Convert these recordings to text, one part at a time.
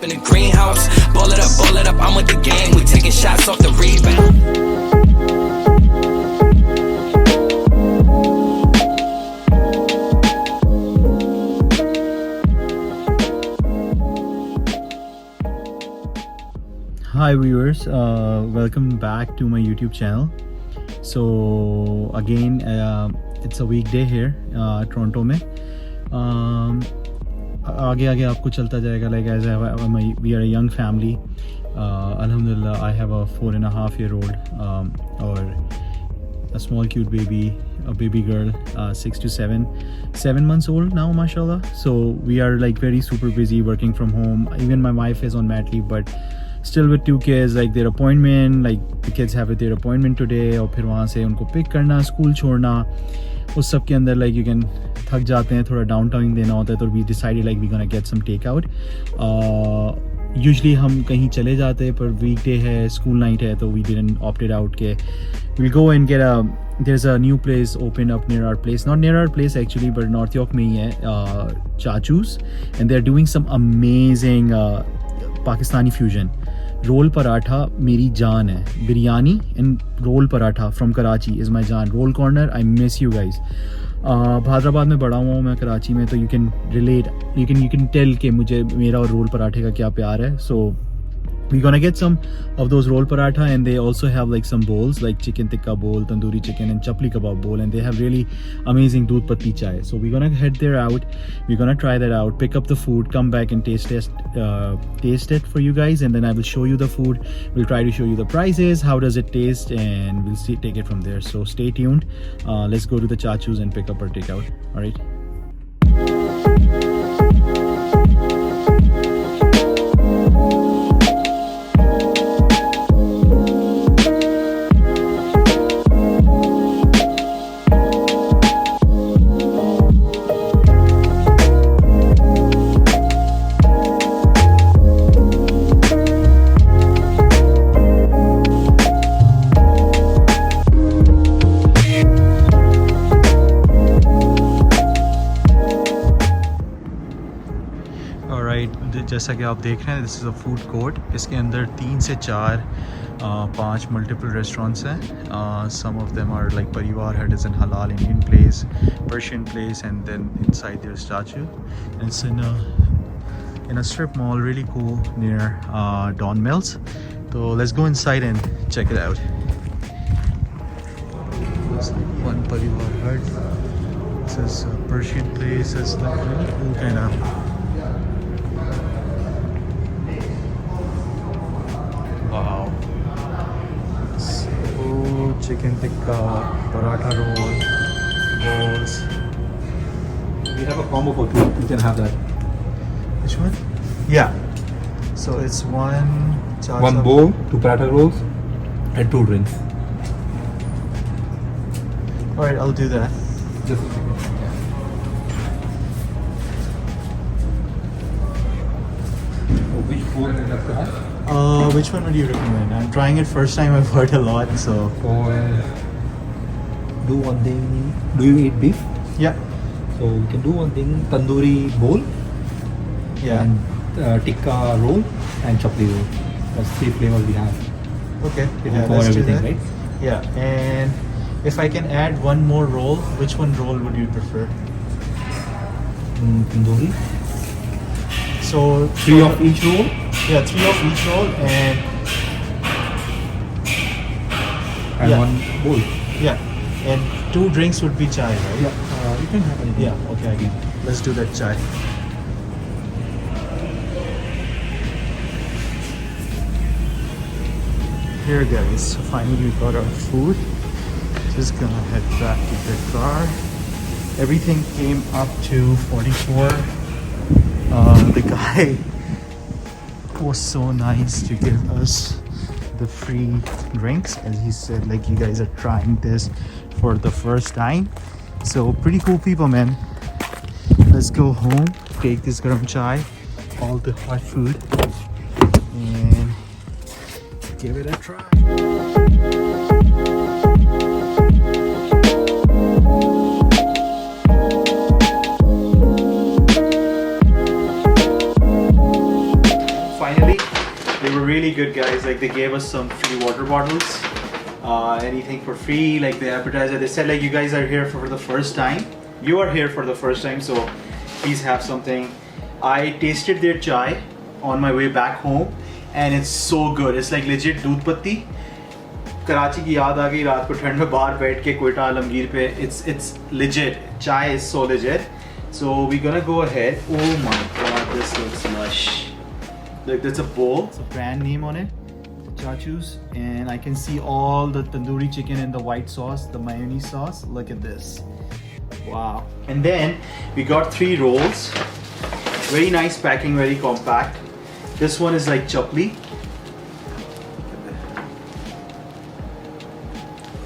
up in the greenhouse. Ball it up, I'm with the gang. We taking shots off the rebound. Hi viewers, welcome back to my YouTube channel. So again, it's a weekday here, Toronto में. आगे आपको चलता जाएगा. Like as we are a young family. Alhamdulillah, I have a 4.5-year-old or a small cute baby, a baby girl, 6 to 7 months old now, mashallah. So we are like very super busy working from home. Even my wife is on mat leave, but still with 2 kids, like their appointment, like the kids have their appointment today, और फिर वहाँ से उनको pick करना, school छोड़ना, उस सब के अंदर like you can थक जाते हैं, थोड़ा downtime देना होता है. तो we decided like we're gonna get some takeout. Usually हम कहीं चले जाते हैं, पर weekday है, school night है, तो we didn't opted out के we'll go and get there's a new place opened up near our place, not near our place actually, but North York में ही है, Chachu's, and they're doing some amazing Pakistani fusion. Roll paratha meri jaan hai. Biryani and roll paratha from Karachi is my jaan. Roll corner, I miss you guys. Bahadurabad में बड़ा हुआ हूँ मैं कराची में, तो you can relate, you can tell कि मुझे मेरा और roll parathe का क्या प्यार है. So we're gonna get some of those roll paratha, and they also have like some bowls like chicken tikka bowl, tandoori chicken and chapli kebab bowl, and they have really amazing doodh patti chai. So we're gonna head there out, we're gonna try that out, pick up the food, come back and taste it for you guys, and then I will show you the food. We'll try to show you the prices, how does it taste, and we'll take it from there. So stay tuned. Let's go to the Chachu's and pick up our takeout. All right. जैसा कि आप देख रहे हैं, this is a food court. इसके अंदर 3 से 4 5 multiple restaurants हैं. सम ऑफ देम आर लाइक परिवार Artisan halal Indian place, Persian place, and then inside there's Chachu. And it's in a strip mall, really cool, near Don Mills. So let's go inside and check it out. There's like one Parivar hut. This is a Persian place. It's like really cool kind of. Wow. So chicken tikka, paratha roll, bowls. We have a combo for 2. You can have that. Which one? Yeah. So it's one bowl, 2 paratha rolls, and 2 drinks. Alright, I'll do that. Just a second. Which food would you like to have? Which one would you recommend? I'm trying it first time. I've heard a lot, so. Do one thing. Do you eat beef? Yeah. So we can do one thing: tandoori bowl, Yeah. and tikka roll, and chapli roll. That's 3 flavors we have. Okay. It Yeah, will cover let's do everything, that. right? Yeah. And if I can add one more roll, which one roll would you prefer? Tandoori. So 3 of each roll. Yeah, 3 of each roll, and And Yeah. 1 bowl. yeah, and 2 drinks would be chai, right? Yeah. You can have anything. Yeah. Okay. Let's do that chai. Here guys, so finally we got our food. Just gonna head back to the car. Everything came up to 44. The guy was so nice to give us the free drinks, and he said like you guys are trying this for the first time. So pretty cool people, man. Let's go home, take this garam chai, all the hot food, and give it a try. finally. They were really good, guys. Like, they gave us some free water bottles, anything for free, like the appetizer. They said like, you guys are here for the first time. You are here for the first time, so please have something. I tasted their chai on my way back home, and it's so good. It's like legit दूध पत्ती. कराची की याद आ गई रात को ठंड में बाहर बैठ के कोयटा आलमगीर पे. It's legit. Chai is so legit. So we're gonna go ahead. Oh my god, this looks lush. Look, there's a bowl. It's a brand name on it. Chachu's, and I can see all the tandoori chicken in the white sauce, the mayonnaise sauce. Look at this. Wow. And then we got 3 rolls. Very nice packing, very compact. This one is like chapli.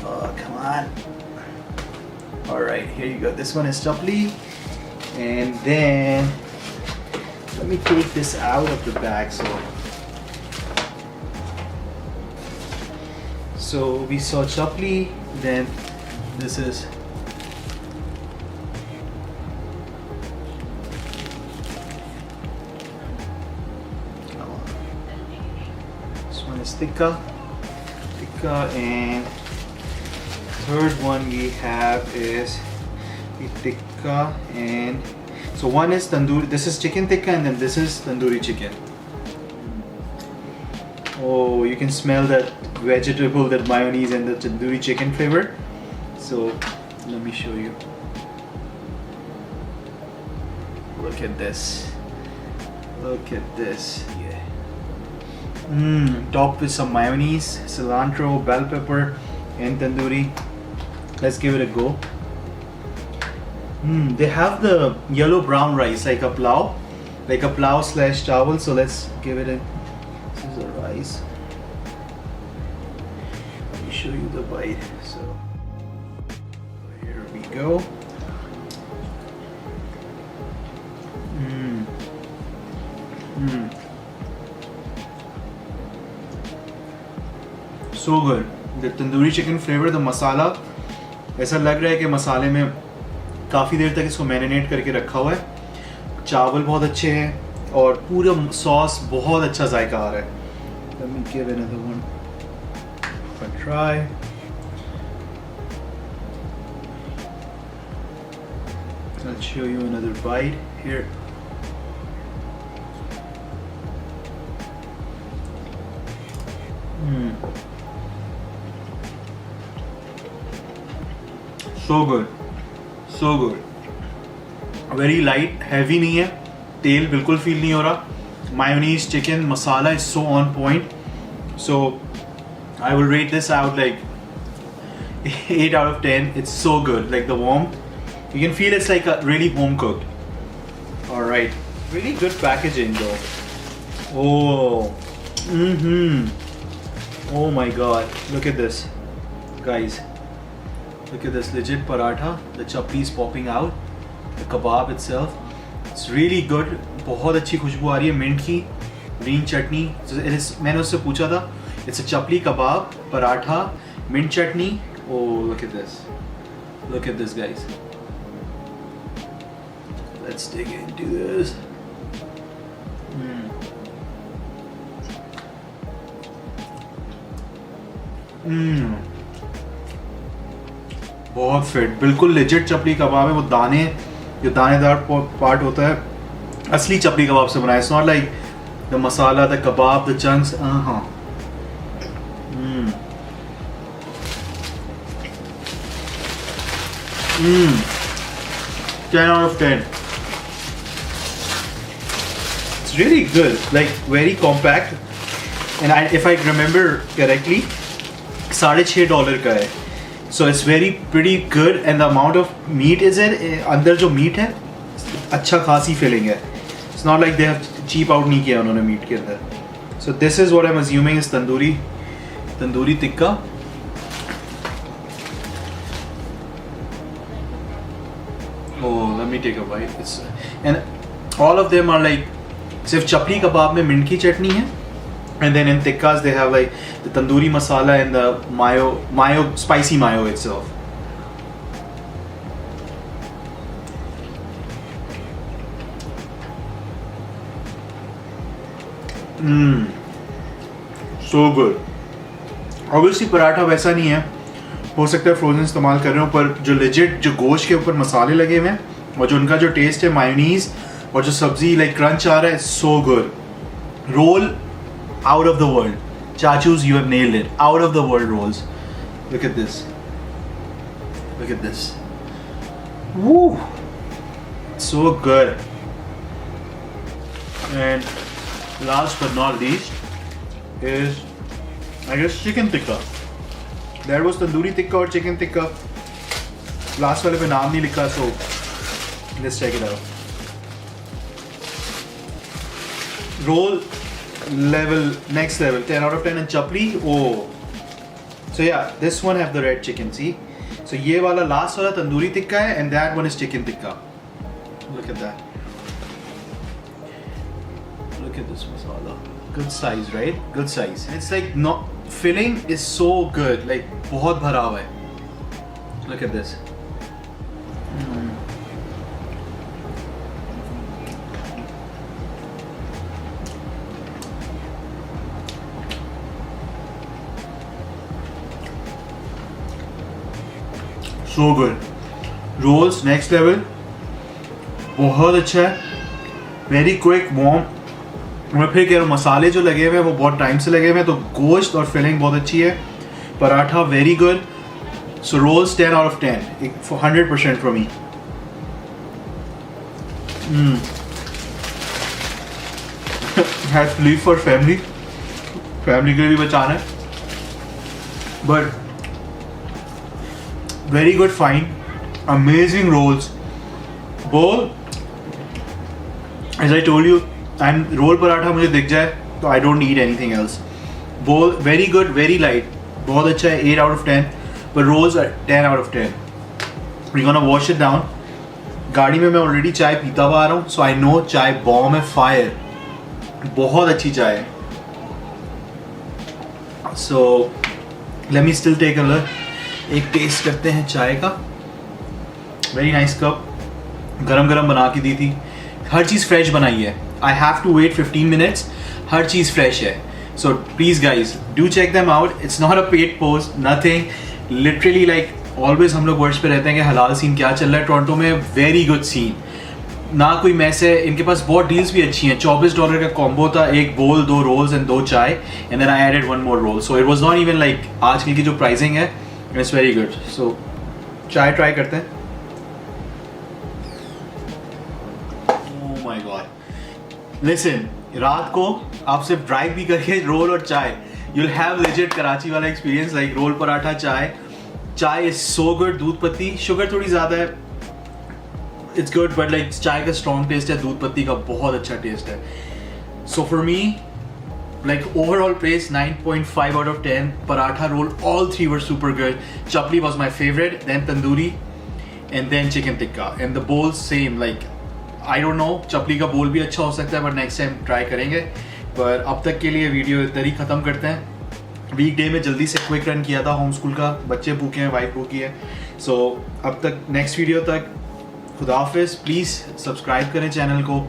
Oh, come on. Alright, here you go. This one is chapli. And then let me take this out of the bag. So we saw chapli, then this is tikka, and third one we have is the tikka, and so one is tandoori. This is chicken tikka, and then this is tandoori chicken. Oh, you can smell that vegetable, that mayonnaise, and the tandoori chicken flavor. So let me show you. Look at this. Look at this. Yeah. Topped with some mayonnaise, cilantro, bell pepper, and tandoori. Let's give it a go. They have the yellow brown rice, like a plow slash chawal. So let's give it a. This is the rice. Let me show you the bite. So here we go. So good. The tandoori chicken flavor, the masala, ऐसा लग रहा है कि मसाले में काफ़ी देर तक इसको मैरिनेट करके रखा हुआ है. चावल बहुत अच्छे हैं और पूरा सॉस बहुत अच्छा जायका आ रहा है. Let me give another one a try. I'll show you another bite here. So good, so good. Very light, heavy नहीं है, तेल बिल्कुल फील नहीं हो रहा. Mayonnaise, chicken, masala is so on point. So I will rate this out like 8 out of 10. It's so good, like the warmth. You can feel it's like a really home cooked. All right, really good packaging though. Oh, oh my God! Look at this, guys. Look at this legit paratha. The chapli is popping out. The kebab itself. It's really good. बहुत अच्छी खुशबू आ रही है mint की. Green chutney. So it is. मैंने उससे पूछा था. It's a chapli kebab, paratha, mint chutney. Oh, look at this. Look at this, guys. Let's dig into this. बहुत फिट, बिल्कुल लेजिट चपली कबाब है. वो दाने, जो दानेदार पार्ट होता है, असली चपली कबाब से बनाया. It's not like the masala, the kebab, the chunks. हाँ. 10 out of 10. It's really good, like very compact. And if I remember correctly, $6.5 का है. So it's very pretty good, and the amount of meat is it. अंदर जो meat है, अच्छा खासी filling है. It's not like they have cheap out नहीं किया उन्होंने meat के अंदर. So this is what I'm assuming is tandoori tikka. Oh, let me take a bite. And all of them are like, सिर्फ चपली कबाब में मिंट की चटनी है. And then in tikkas they have like the tandoori masala and the mayo, spicy mayo itself. So good. Obviously paratha वैसा नहीं है, हो सकता है फ्रोजन इस्तेमाल कर रहे हो, पर जो लेजिट जो गोश्त के ऊपर मसाले लगे हुए हैं और जो उनका जो टेस्ट है मायोनीज और जो सब्जी लाइक क्रंच आ रहा है, so good. Roll out of the world. Chachu's, you have nailed it. Out of the world rolls. Look at this. Look at this. Woo! So good. And last but not least is, I guess, chicken tikka. There was tandoori tikka or chicken tikka. Last वाले पे नाम नहीं लिखा, so let's check it out. Roll level, next level, 10 out of 10. And chapli, oh. So yeah, this one have the red chicken. See. So ये वाला last वाला तंदूरी टिक्का है and that one is chicken tikka. Look at that. Look at this masala. Good size, right? Good size. It's like not filling is so good. Like बहुत भरा हुआ है. Look at this. So good. Rolls next level. बहुत अच्छा है. Very quick, warm. मैं फिर कह रहा हूँ मसाले जो लगे हुए हैं वो बहुत टाइम से लगे हुए हैं, तो गोश्त और फिलिंग बहुत अच्छी है. Paratha very good. So rolls 10 out of 10. 100% for me. Has to leave for family. Family के लिए भी बचाना है. But very good find, amazing rolls. Bowl, as I told you, and roll paratha मुझे दिख जाए तो I don't need anything else. Bowl very good, very light. बहुत अच्छा है, 8 out of 10. But rolls are 10 out of 10. We're gonna wash it down. गाड़ी में मैं already चाय पीता हुआ आ रहा हूँ, so I know चाय bomb है, fire. बहुत अच्छी चाय है. So let me still take a look. एक टेस्ट करते हैं चाय का. Very nice cup. गरम गरम बना के दी थी. हर चीज़ फ्रेश बनाई है. I have to wait 15 minutes. हर चीज़ फ्रेश है. So please guys do check them out. It's not a paid post, nothing. Literally like always हम लोग वर्ड्स पे रहते हैं कि हलाल सीन क्या चल रहा है टोरंटो में. वेरी गुड सीन, ना कोई मैस है. इनके पास बहुत डील्स भी अच्छी हैं. $24 का कॉम्बो था, एक बोल, 2 roles and 2 chai, and then I added 1 more roll. So it was not even like आजकल की जो प्राइसिंग है. It's very good. So चाय ट्राई करते हैं. Oh my god. Listen, रात को आप सिर्फ ड्राइव भी करके रोल और चाय, you'll have legit कराची वाला experience like रोल पराठा चाय. चाय is so good. दूध पत्ती, शुगर थोड़ी ज़्यादा है. It's good but like चाय का strong taste है, दूध पत्ती का बहुत अच्छा taste है. So for me, like overall praise 9.5 out of 10. Paratha roll, all 3 were super good. Chapli was my favorite, then tandoori, and then chicken tikka. And the bowls same. Like I don't know, chapli का bowl भी अच्छा हो सकता है, but next time try करेंगे. पर अब तक के लिए वीडियो इधर ही ख़त्म करते हैं. वीकडे में जल्दी से क्विक रन किया था होम स्कूल का. बच्चे भूखे हैं, वाइफ भूखी है. सो अब तक नेक्स्ट वीडियो तक खुदा हाफिज़. प्लीज़ सब्सक्राइब करें चैनल को,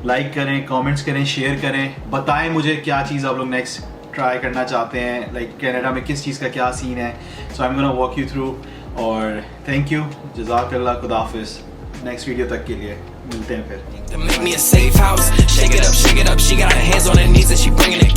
लाइक करें, कमेंट्स करें, शेयर करें. बताएं मुझे क्या चीज़ आप लोग नेक्स्ट ट्राई करना चाहते हैं. लाइक कनाडा में किस चीज़ का क्या सीन है. So I am gonna walk you through. और थैंक यू, जज़ाकल्लाह, खुदा हाफिज़. नेक्स्ट वीडियो तक के लिए मिलते हैं फिर. To make me a safe house, shake it up, she got her hands on her knees and she bringing it